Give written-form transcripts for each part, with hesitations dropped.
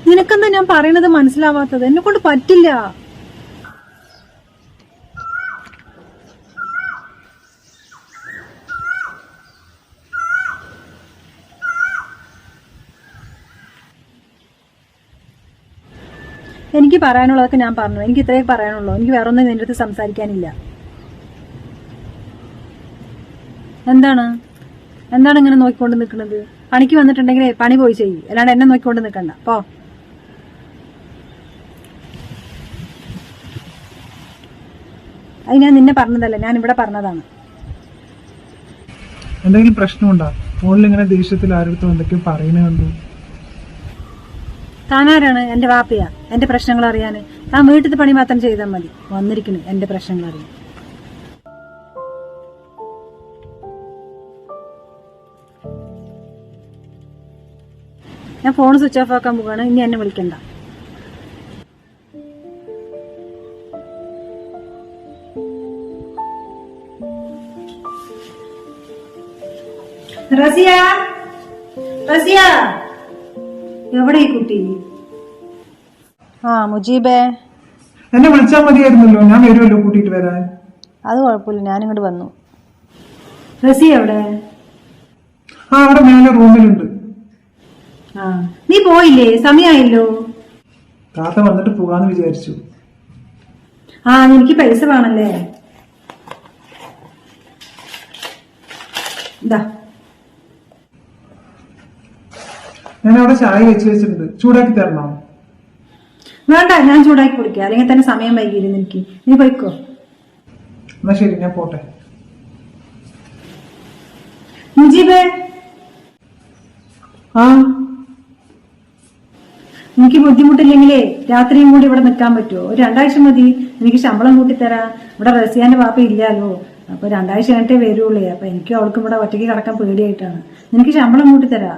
നിനക്കെന്താ ഞാൻ പറയണത് മനസ്സിലാവാത്തത്? എന്നെ കൊണ്ട് പറ്റില്ല. എനിക്ക് പറയാനുള്ളതൊക്കെ ഞാൻ പറഞ്ഞു. എനിക്ക് ഇത്രേ പറയാനുള്ളൂ. എനിക്ക് വേറെ ഒന്നും നിന്റെ അടുത്ത് സംസാരിക്കാനില്ല. എന്താണ് ഇങ്ങനെ നോക്കിക്കൊണ്ട് നിൽക്കുന്നത്? പണിക്ക് വന്നിട്ടുണ്ടെങ്കിൽ പണി പോയി ചെയ്യും, അല്ലാണ്ട് എന്നെ നോക്കിക്കൊണ്ട് നിൽക്കണ്ട. പോ. അത് ഞാൻ നിന്നെ പറഞ്ഞതല്ല, ഞാൻ ഇവിടെ പറഞ്ഞതാണ്. എന്തെങ്കിലും പ്രശ്നമുണ്ടോ? ഫോണിൽ ഇങ്ങനെ ദേഷ്യത്തിൽ ആരെടുത്തും എന്തൊക്കെയോ പറയുന്നുണ്ടോ? താനാരാണ്? എന്റെ വാപ്പയാ എന്റെ പ്രശ്നങ്ങൾ അറിയാന്? താൻ വീട്ടിലത്തെ പണി മാത്രം ചെയ്താൽ മതി. വന്നിരിക്കുന്നു എന്റെ പ്രശ്നങ്ങൾ അറിയാൻ. ഞാൻ ഫോൺ സ്വിച്ച് ഓഫ് ആക്കാൻ പോവാണ്. ഇനി എന്നെ വിളിക്കണ്ട. റസിയ, റസിയ, എവിടെ ഈ കുട്ടി? മുജീബേ, എന്നെ വിളിച്ചാൽ മതിയായിരുന്നല്ലോ, ഞാൻ വരുമല്ലോ കൂട്ടിട്ട് വരാൻ. അത് കുഴപ്പമില്ല, ഞാനിങ്ങോട്ട് വന്നു. റസിയ എവിടെ? അവിടെ മേലെ റൂമിലുണ്ട്. നീ പോയില്ലേ? സമയമായല്ലോ. താത്ത വന്നിട്ട് പോകാന്ന് വിചാരിച്ചു. എനിക്ക് പൈസ വേണല്ലേ? ഞാൻ അവിടെ ചായ വെച്ചിട്ടുണ്ട്, ചൂടാക്കി തരണോ? വേണ്ട, ഞാൻ ചൂടാക്കി കുടിക്കാം. അല്ലെങ്കിൽ തന്നെ സമയം വൈകിയിരുന്നു എനിക്ക്. നീ പോയിക്കോ. എന്നാ ശരി, ഞാൻ പോട്ടെ. മുജീബേ, എനിക്ക് ബുദ്ധിമുട്ടില്ലെങ്കിലേ രാത്രിയും കൂടി ഇവിടെ നിൽക്കാൻ പറ്റുമോ? ഒരു 2 ആഴ്ച മതി. എനിക്ക് ശമ്പളം കൂട്ടിത്തരാം. ഇവിടെ റസിയാന്റെ പാപ്പ ഇല്ലാലോ, അപ്പൊ 2 ആഴ്ച കഴിഞ്ഞിട്ടേ വരുള്ളൂ. അപ്പൊ എനിക്കും അവൾക്കും ഇവിടെ ഒറ്റയ്ക്ക് കിടക്കാൻ പേടിയായിട്ടാണ്. നിനക്ക് ശമ്പളം കൂട്ടിത്തരാ.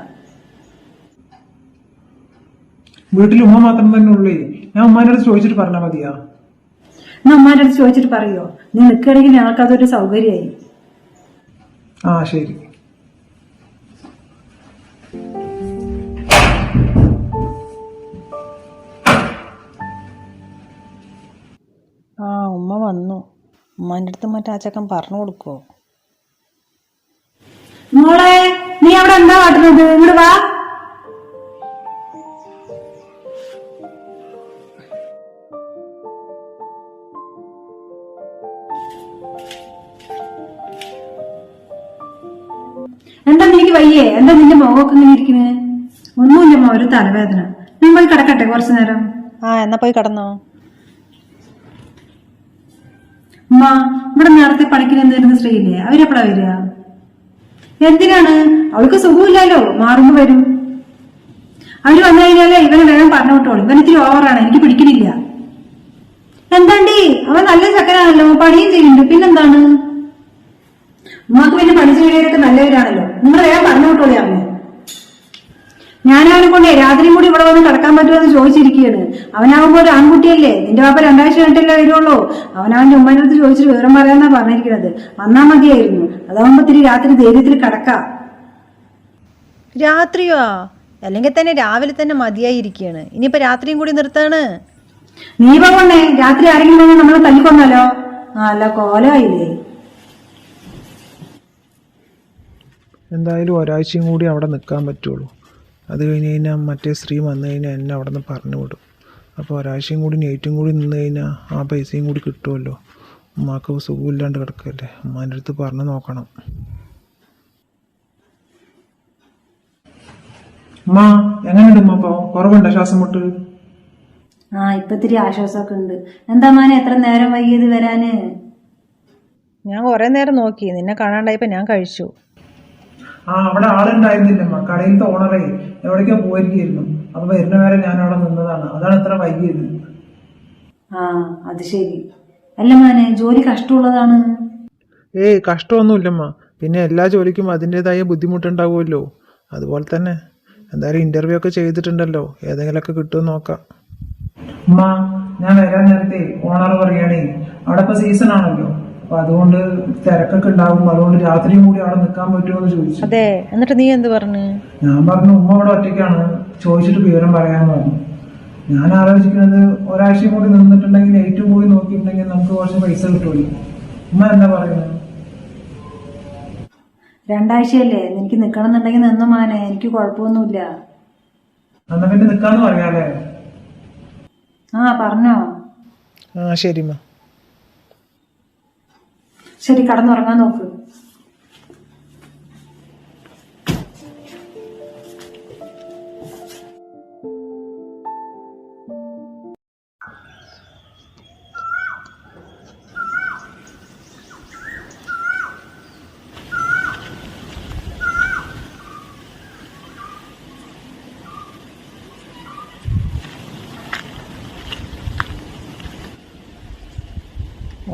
വീട്ടിൽ ഉമ്മ മാത്രം തന്നെ ഉള്ളേ. ഞാൻ ഉമ്മാന്റെ അടുത്ത് ചോദിച്ചിട്ട് പറഞ്ഞാൽ മതിയാ? എന്നാ ഉമ്മാന്റെ അടുത്ത് ചോദിച്ചിട്ട് പറയോ? നീ നിൽക്കുകയാണെങ്കിൽ ഞങ്ങൾക്ക് അതൊരു സൗകര്യമായി. ശരി. ഉമ്മ വന്നു. ഉമ്മാന്റെ അടുത്ത് മറ്റേ ചക്കൻ പറഞ്ഞു കൊടുക്കോ? മോളെ, നീ അവിടെ എന്താ കാട്ടുന്നത്? ഇങ്ങോട്ട് വാ. എന്താ നിനക്ക് വയ്യേ? എന്താ നിന്റെ മുഖമൊക്കെ ഇങ്ങനെ ഇരിക്കുന്നത്? ഒന്നുമില്ലമ്മ, ഒരു തലവേദന. ഞാൻ പോയി കിടക്കട്ടെ കുറച്ചു നേരം? എന്നാ പോയി കിടന്നോ. ഉമ്മ, ഇവിടെ നേരത്തെ പണിക്കിന് എന്തിരുന്ന സ്ത്രീയില്ലേ, അവരെപ്പോഴാ വരിക? എന്തിനാണ്? അവൾക്ക് സുഖമില്ലല്ലോ, മാറുമ്പോ വരും. അവര് വന്നു കഴിഞ്ഞാലേ ഇവനെ വേഗം പറഞ്ഞു വിട്ടോളൂ. ഇവൻ ഇത്തിരി ഓവറാണ്, എനിക്ക് പിടിക്കുന്നില്ല. എന്താണ്ടി, അവൻ നല്ല ചക്കനാണല്ലോ, പണിയും ചെയ്യുന്നുണ്ട്. പിന്നെന്താണ്? ഉമ്മാക്ക് പിന്നെ പണി ചെയ്യണവരൊക്കെ നല്ലവരാണല്ലോ. നിങ്ങൾ വേഗം പറഞ്ഞു വിട്ടോളൂ അവനെ. ഞാനവനെ കൊണ്ടേ രാത്രിയും കൂടി ഇവിടെ വന്ന് കിടക്കാൻ പറ്റുമെന്ന് ചോദിച്ചിരിക്കുകയാണ്. അവനാകുമ്പോ ഒരു ആൺകുട്ടിയല്ലേ. നിന്റെ പാപ്പ 2 ആഴ്ച കഴിഞ്ഞിട്ടല്ലേ വരുള്ളൂ. അവനവന്റെ ഉമ്മേന്റെ അടുത്ത് ചോദിച്ചിട്ട് വിവരം പറയാന്നാ പറഞ്ഞിരിക്കുന്നത്. വന്നാ മതിയായിരുന്നു. അതാവുമ്പോ ഇത്തിരി രാത്രി ധൈര്യത്തിൽ കിടക്കാം. രാത്രിയോ? അല്ലെങ്കിൽ തന്നെ രാവിലെ തന്നെ മതിയായിരിക്കുകയാണ്. ഇനിയിപ്പോ രാത്രിയും കൂടി നിർത്താണ്. നീ പോകണ്ടേ? രാത്രി ആരെങ്കിലും നമ്മളെ തല്ലിക്കൊന്നാലോ? അല്ല, കോലമായില്ലേ. എന്തായാലും ഒരാഴ്ചയും കൂടി അവിടെ നിൽക്കാൻ പറ്റുള്ളൂ. അത് കഴിഞ്ഞ് കഴിഞ്ഞാൽ മറ്റേ സ്ത്രീ വന്നു കഴിഞ്ഞാൽ എന്നെ അവിടെ നിന്ന് പറഞ്ഞു വിടും. അപ്പോൾ ഒരാഴ്ചയും കൂടി നൈറ്റും കൂടി നിന്ന് കഴിഞ്ഞാൽ ആ പൈസയും കൂടി കിട്ടുമല്ലോ. ഉമ്മാക്ക് സുഖമില്ലാണ്ട് കിടക്കല്ലേ, ഉമ്മാൻ്റെ അടുത്ത് പറഞ്ഞു നോക്കണം. ഉമ്മ എങ്ങനെയുണ്ട്? ഉമ്മ കുറവുണ്ടോ ശ്വാസം മുട്ട്? ഇപ്പൊ ഇത്തിരി ആശ്വാസമൊക്കെ ഉണ്ട്. എന്താ മാനെ എത്ര നേരം വൈകിയത് വരാന്? ഞാൻ കുറെ നേരം നോക്കി, നിന്നെ കാണാണ്ടായപ്പോ ഞാൻ കഴിച്ചു. അവിടെ ആളുണ്ടായിരുന്നില്ലമ്മ. കടയിലത്തെ ഓണറേ എവിടേക്കോ പോയിരിക്കുന്നു. അപ്പൊ വരുന്ന വരെ ഞാൻ അവിടെ നിന്നതാണ്. അതാണ് ഇത്ര വൈകിയത്. അത് ശരി. അല്ല മാനെ, ജോലി കഷ്ടമുള്ളതാണ്. കഷ്ടമൊന്നുമില്ലമ്മ. പിന്നെ എല്ലാ ജോലിക്കും അതിൻ്റെതായ ബുദ്ധിമുട്ടുണ്ടാവുമല്ലോ. അതുപോലെ തന്നെ എന്തായാലും ഇന്റർവ്യൂ ഒക്കെ ചെയ്തിട്ടുണ്ടല്ലോ, ഏതെങ്കിലുമൊക്കെ കിട്ടുമെന്ന് നോക്കാം. ഉമ്മ, ഞാൻ വരാൻ നേരത്തെ ഓണർ പറയണേ അവിടെ ഇപ്പൊ സീസൺ ആണല്ലോ, അപ്പൊ അതുകൊണ്ട് തിരക്കൊക്കെ ഉണ്ടാവും. അതുകൊണ്ട് രാത്രിയും കൂടി അവിടെ നിൽക്കാൻ പറ്റുമോ എന്ന് ചോദിച്ചു. അതെ, എന്നിട്ട് നീ എന്ത് പറഞ്ഞു? ഞാൻ പറഞ്ഞു ഉമ്മ അവിടെ ഒറ്റയ്ക്കാണ്, ചോദിച്ചിട്ട് വിവരം പറയാൻ പറഞ്ഞു. ഞാൻ ആലോചിക്കുന്നത് ഒരാഴ്ചയും കൂടി നിന്നിട്ടുണ്ടെങ്കിൽ ഏറ്റവും പോയി നോക്കിയിട്ടുണ്ടെങ്കിൽ നമുക്ക് കുറച്ച് പൈസ കിട്ടുമല്ലോ. ഉമ്മ എന്താ പറയുന്നത്? 2 ആഴ്ചയല്ലേ, എനിക്ക് നിക്കണം എന്നുണ്ടെങ്കിൽ നിന്നു മാനെ, എനിക്ക് കുഴപ്പമൊന്നുമില്ല. എന്നാ പിന്നെ നിക്കാന്ന് പറയാല്ലേ? ആ പറഞ്ഞോ. ആ ശരി മാ. ശരി, കടന്നുറങ്ങാൻ നോക്ക്.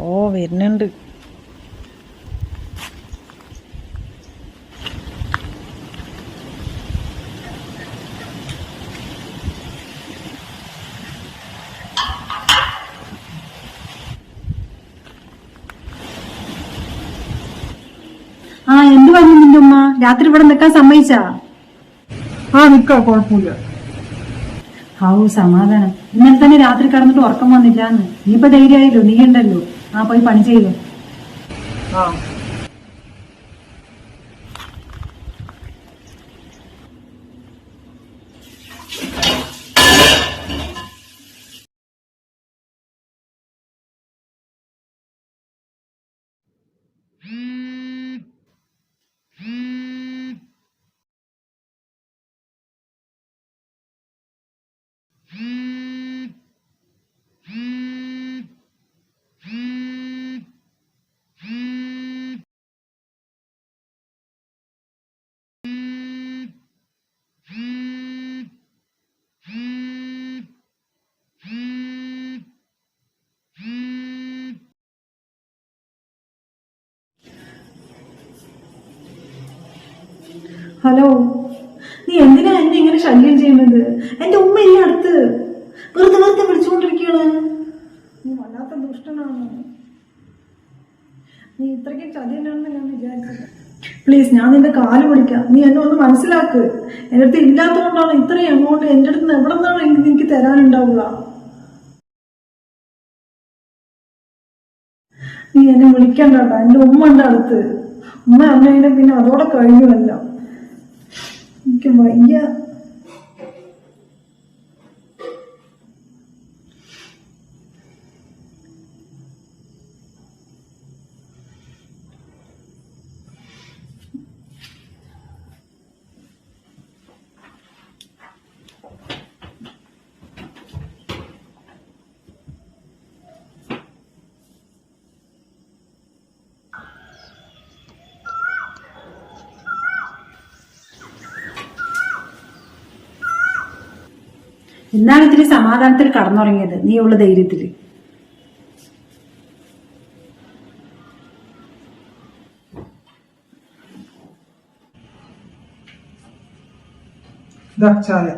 ഓ വരുന്നുണ്ട്. ആ എന്ത് പറഞ്ഞു നിന്റെ ഉമ്മ? രാത്രി ഇവിടെ നിൽക്കാൻ സമ്മതിച്ചാ? ആ നിക്കാ, കുഴപ്പമില്ല. ഹാവു സമാധാനം. ഇന്നലെ തന്നെ രാത്രി കിടന്നിട്ട് ഉറക്കം വന്നില്ലാന്ന്. നീയിപ്പോ ധൈര്യമായല്ലോ, നീ ഉണ്ടല്ലോ. ആ പോയി പണി ചെയ്തു. ആ ഹലോ, നീ എന്തിനാ എന്നെ ഇങ്ങനെ ശല്യം ചെയ്യുന്നത്? എന്റെ ഉമ്മ ഇല്ല അടുത്ത്. വെറുതെ വെറുതെ വിളിച്ചുകൊണ്ടിരിക്കുകയാണ്. നീ വല്ലാത്ത ദുഷ്ടനാണ്. നീ ഇത്രയ്ക്ക് ചതിയനാണെന്ന് ഞാൻ വിചാരിച്ചത്. പ്ലീസ്, ഞാൻ നിന്റെ കാല് പിടിക്കാം. നീ എന്നെ ഒന്ന് മനസ്സിലാക്ക്. എന്റെ അടുത്ത് ഇല്ലാത്തതുകൊണ്ടാണ് ഇത്രയും എമൗണ്ട് എന്റെ അടുത്ത് നിന്ന് എവിടെ നിന്നാണ് എനിക്ക് തരാനുണ്ടാവുക. നീ എന്നെ വിളിക്കണ്ട. എന്റെ ഉമ്മ ഉണ്ട് അടുത്ത്. ഉമ്മ അമ്മേനെ പിന്നെ അതോടെ കഴിയുമല്ലോ. എനിക്ക് വയ്യ. എന്നാണ് ഇത്തിരി സമാധാനത്തിൽ കടന്നുറങ്ങിയത്, നീ ഉള്ള ധൈര്യത്തില്. ചായ.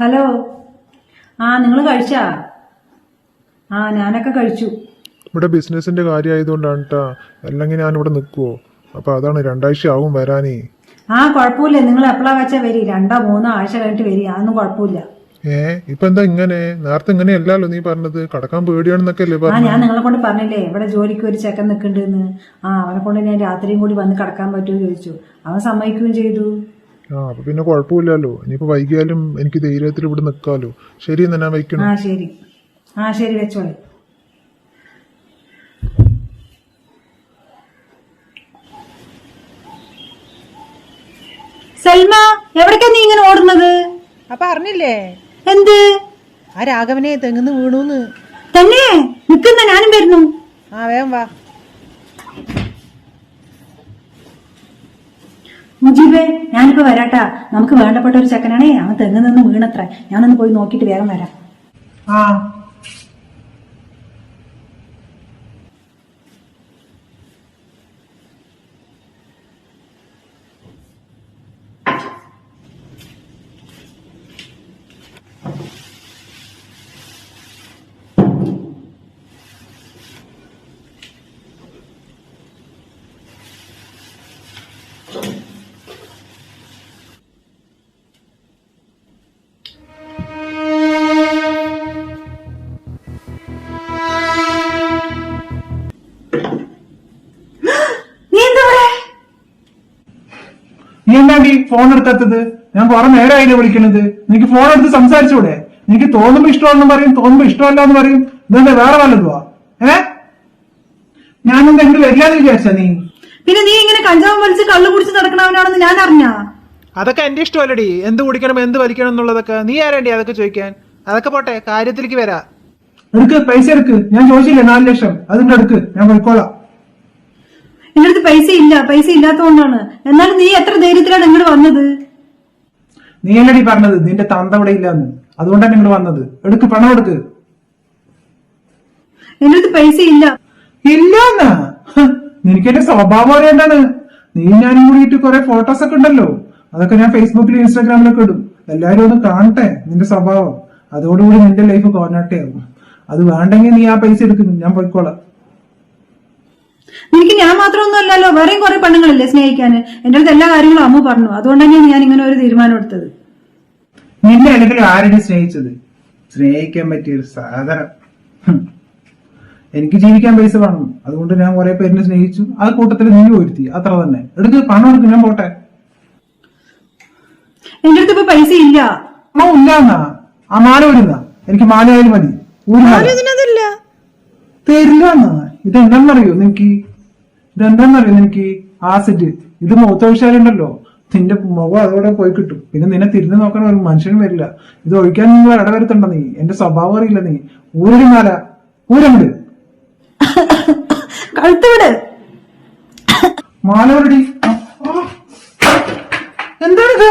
ഹലോ, ആ നിങ്ങൾ കഴിച്ചാ? ആ ഞാനൊക്കെ കഴിച്ചു. ഇവിടെ ബിസിനസിന്റെ കാര്യമായതുകൊണ്ടാണ് കേട്ടാ, അല്ലെങ്കിൽ ഞാൻ ഇവിടെ നിൽക്കുവോ? അപ്പൊ അതാണ് 2 ആഴ്ച ആവും വരാനേ. ആ കുഴപ്പമില്ല, നിങ്ങൾ എപ്പോഴാ വെച്ചാ വരി. 2-3 ആഴ്ച കഴിഞ്ഞിട്ട് വരി, അതൊന്നും കുഴപ്പമില്ല. ഇപ്പൊ എന്താ ഇങ്ങനെ? നേരത്തെ ഇങ്ങനെയല്ലല്ലോ നീ പറഞ്ഞത്, കടക്കാൻ പേടിയാണെന്നൊക്കെ അല്ലേ ആ പറഞ്ഞു? ഞാൻ നിങ്ങളെ കൊണ്ട് പറഞ്ഞില്ലേ ഇവിടെ ജോലിക്ക് ഒരു ചെക്കൻ നിൽക്കുന്നുണ്ടെന്ന്. ആ അവനെ കൊണ്ട് ഞാൻ രാത്രിയും കൂടി വന്ന് കടക്കാൻ പറ്റുമോ ചോദിച്ചു. അവൻ സമ്മതിക്കുകയും ചെയ്തു. അപ്പൊ പിന്നെ കുഴപ്പമില്ലല്ലോ. ഇനിയിപ്പോ വൈകിയാലും എനിക്ക് ധൈര്യത്തിൽ ഇവിടെ നിൽക്കാലോ. ശരി എന്നാ ഞാൻ വയ്ക്കണം. ആ ശരി വെച്ചോളെ. സൽമ, എവിടേക്കാ നീ ഇങ്ങനെ ഓടുന്നത്? അപ്പൊ അറിഞ്ഞില്ലേ എന്ത്? ആ രാഘവനെ തെങ്ങുന്ന് വീണൂന്ന്. തന്നെ നിക്കുന്ന, ഞാനും വരുന്നു. ആ വേഗം വാ. മുജീബേ, ഞാനിപ്പോ വരാട്ടാ. നമുക്ക് വേണ്ടപ്പെട്ട ഒരു ചെക്കനാണേ, അവൻ തെങ്ങ് നിന്ന് വീണത്ര. ഞാനൊന്ന് പോയി നോക്കിയിട്ട് വേഗം വരാം. ആ ഫോൺ എടുക്കാത്തത്? ഞാൻ കുറെ നേരമായില്ലേ വിളിക്കണത്. നിനക്ക് ഫോൺ എടുത്ത് സംസാരിച്ചൂടെ? നിനക്ക് തോന്നുമ്പോ ഇഷ്ടമാണെന്ന് പറയും, തോന്നുമ്പോ ഇഷ്ടമല്ല എന്ന് പറയും. ഇതെന്താ വേറെ വല്ലതുവാ? ഞാനെന്താ ഇങ്ങോട്ട് വരില്ലാന്ന് വിചാരിച്ചാ നീ? പിന്നെ നീ ഇങ്ങനെ കഞ്ചാവ് വലിച്ച് കള്ളു കുടിച്ച് നടക്കണവനാണെന്ന് ഞാൻ അറിഞ്ഞാ? അതൊക്കെ എന്റെ ഇഷ്ടമല്ലടി. എന്ത് കുടിക്കണം എന്ത് വലിക്കണം എന്നുള്ളതൊക്കെ. നീ ആരേണ്ടി അതൊക്കെ ചോദിക്കാൻ? അതൊക്കെ പോട്ടെ, കാര്യത്തിലേക്ക് വരാ. എടുക്ക്, പൈസ എടുക്ക്. ഞാൻ ചോദിച്ചില്ലേ 4 ലക്ഷം, അതിന്റെ എടുക്ക്, ഞാൻ പോയിക്കോളാം. എന്റെ അടുത്ത് പൈസ ഇല്ല, പൈസ ഇല്ലാത്തതുകൊണ്ടാണ്. എന്നാലും നീ എത്ര ധൈര്യത്തിലാണ് ഇങ്ങോട്ട് വന്നത്? നീ എന്നടി പറഞ്ഞത് നിന്റെ തന്ത ഇവിടെ ഇല്ലാന്ന്? അതുകൊണ്ടാണ് ഇങ്ങോട്ട് വന്നത്. എടുക്ക്, പണം എടുക്ക്. എന്റെ അടുത്ത് പൈസ ഇല്ല. ഇല്ലാന്നാ? നിനക്ക് എന്റെ സ്വഭാവം അറിയേണ്ടാണ്. നീ ഞാനും കൂടിയിട്ട് കുറെ ഫോട്ടോസ് ഒക്കെ ഉണ്ടല്ലോ, അതൊക്കെ ഞാൻ ഫേസ്ബുക്കിലും ഇൻസ്റ്റാഗ്രാമിലൊക്കെ ഇടും. എല്ലാരും ഒന്ന് കാണട്ടെ നിന്റെ സ്വഭാവം. അതോടുകൂടി നിന്റെ ലൈഫ് കോർണാട്ടയാകും. അത് വേണ്ടെങ്കിൽ നീ ആ പൈസ എടുക്കുന്നു, ഞാൻ പോയിക്കോളാം. എനിക്ക് ഞാൻ മാത്രമൊന്നും അല്ലല്ലോ, വേറെയും കുറെ പെണ്ണുങ്ങളില്ലേ സ്നേഹിക്കാന്. എന്റെ അടുത്ത് എല്ലാ കാര്യങ്ങളും അമ്മ പറഞ്ഞു. അതുകൊണ്ടാണ് ഞാൻ ഇങ്ങനെ ഒരു തീരുമാനം എടുത്തത്. നിന്നെ അല്ലെങ്കിൽ ആരുടെ സ്നേഹിച്ചത്? സ്നേഹിക്കാൻ പറ്റിയ ഒരു സാധനം. എനിക്ക് ജീവിക്കാൻ പൈസ വേണം, അതുകൊണ്ട് ഞാൻ കുറെ പേരിനെ സ്നേഹിച്ചു. ആ കൂട്ടത്തിൽ നീ ഒരുത്തി, അത്ര തന്നെ. എടുക്ക്, പണം എടുക്ക്, ഞാൻ പോട്ടെ. എന്റെ അടുത്ത് ഇപ്പൊ പൈസ ഇല്ല. ഇല്ലാന്നാ? ആ മാല ഊരുന്ന? എനിക്ക് മാലയായാലും മതി. ഇതിനതില്ല. തരില്ലാന്നാ? ഇതെന്താന്നറിയോ നിനക്ക്? ഇതെന്താന്നറിയോ നിനക്ക്? ആസിഡ്. ഇത് മൂത്തൊഴിച്ചാലുണ്ടല്ലോ നിന്റെ മുഖം അതോടെ പോയി കിട്ടും. പിന്നെ നിന്നെ തിരിഞ്ഞു നോക്കാൻ ഒരു മനുഷ്യനും വരില്ല. ഇത് ഒഴിക്കാൻ നിങ്ങൾ ഇടവരുത്തണ്ട. നീ എന്റെ സ്വഭാവം അറിയില്ല. നീ ഊരടി മാല, ഊരണ്ട്. കഴുത്തോട് മാല ഊരടി. എന്താണിത്?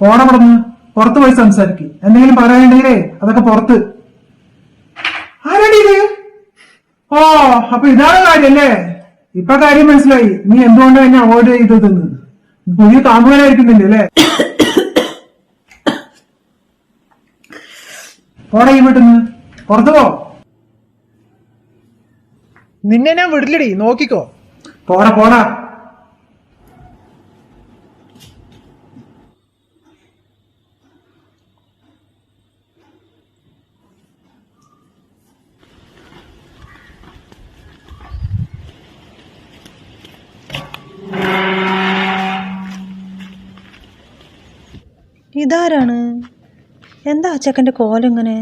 പോണവിടുന്ന്, പുറത്ത് പോയി സംസാരിക്കും. എന്തെങ്കിലും പറയാനുണ്ടെങ്കിലേ അതൊക്കെ പുറത്ത്. ആരാടി ഇത്? ഓ, അപ്പൊ ഇതാണ് കാര്യല്ലേ? ഇപ്പൊ കാര്യം മനസ്സിലായി. നീ എന്തുകൊണ്ടാണ് എന്നെ അവോയ്ഡ് ചെയ്തതെന്ന്. പുതിയ താമസമായിരിക്കുന്നില്ലേ അല്ലേ? പോടാ ഈ വീട്ടിന്ന്, പുറത്തു പോ. നിന്നെ ഞാൻ വിടില്ലടി, നോക്കിക്കോ. പോടാ പോടാ. ഇതാരാണ്? എന്താ ആ ചെക്കൻ്റെ കോലം ഇങ്ങനെ?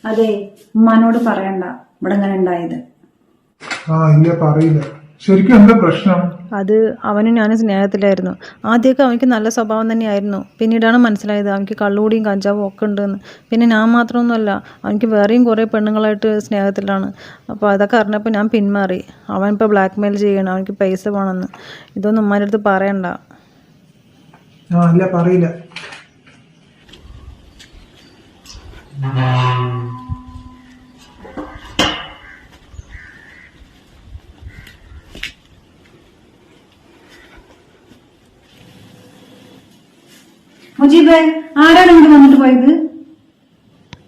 അതെ, ഉമ്മാനോട് പറയണ്ട ഇവിടെ ഇങ്ങനെ ഉണ്ടായത്. ഇല്ല, പറയില്ല. ശരിക്കും എന്താ പ്രശ്നം? അത് അവനും ഞാനും സ്നേഹത്തിലായിരുന്നു. ആദ്യമൊക്കെ അവനിക്ക് നല്ല സ്വഭാവം തന്നെയായിരുന്നു. പിന്നീടാണ് മനസ്സിലായത് അവനിക്ക് കള്ളുകൂടിയും കഞ്ചാവും ഒക്കെ ഉണ്ടെന്ന്. പിന്നെ ഞാൻ മാത്രമൊന്നുമല്ല, അവനിക്ക് വേറെയും കുറേ പെണ്ണുങ്ങളായിട്ട് സ്നേഹത്തിലാണ്. അപ്പോൾ അതൊക്കെ അറിഞ്ഞപ്പോൾ ഞാൻ പിന്മാറി. അവനിപ്പോൾ ബ്ലാക്ക് മെയിൽ ചെയ്യണം, അവനിക്ക് പൈസ വേണമെന്ന്. ഇതൊന്നും ഉമ്മാൻ്റെ അടുത്ത് പറയണ്ട. ഇല്ല, പറയില്ല. മുജീബേ, ആരാണ് ഇവിടെ വന്നിട്ട് പോയത്?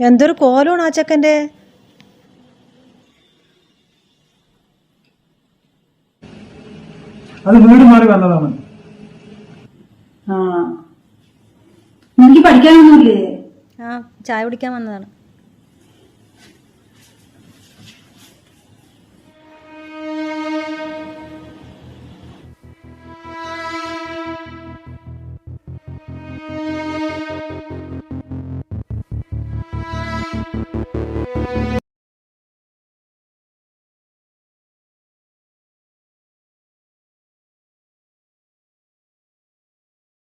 എന്തൊരു കോലമാണ് ആ ചെക്കൻ്റെ. അത് വീട് മാറി വന്നതാണ്. എനിക്ക് പഠിക്കാനൊന്നുമില്ലേ? ചായ കുടിക്കാൻ വന്നതാണ്.